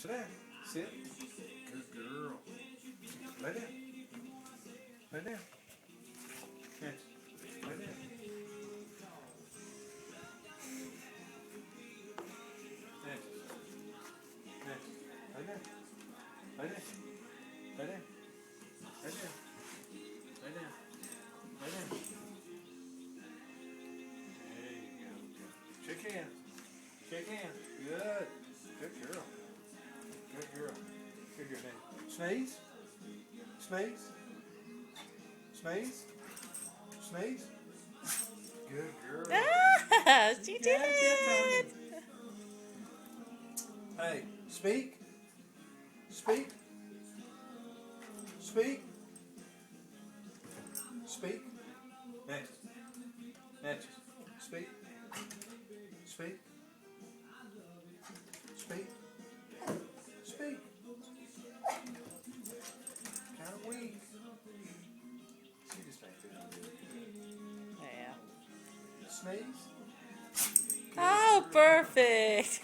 Sit down. Sit. Good girl. Lay down. Lay down. Yes. Lay down. Yes. Yes. Lay down. Lay down. Lay down. Lay down. Lay down. Lay down. There you go. Shake hands. Shake hands. Good. Good girl. Good girl. Good girl. Now, sneeze. Sneeze. Sneeze. Sneeze. Good girl. Ah, she did Yeah, it. Hey, speak. Speak. Speak. Speak. Next. Next. Speak. Speak. Speak. Speak. Kind of weak. She just ain't good. Yeah. Sneeze. Oh, perfect.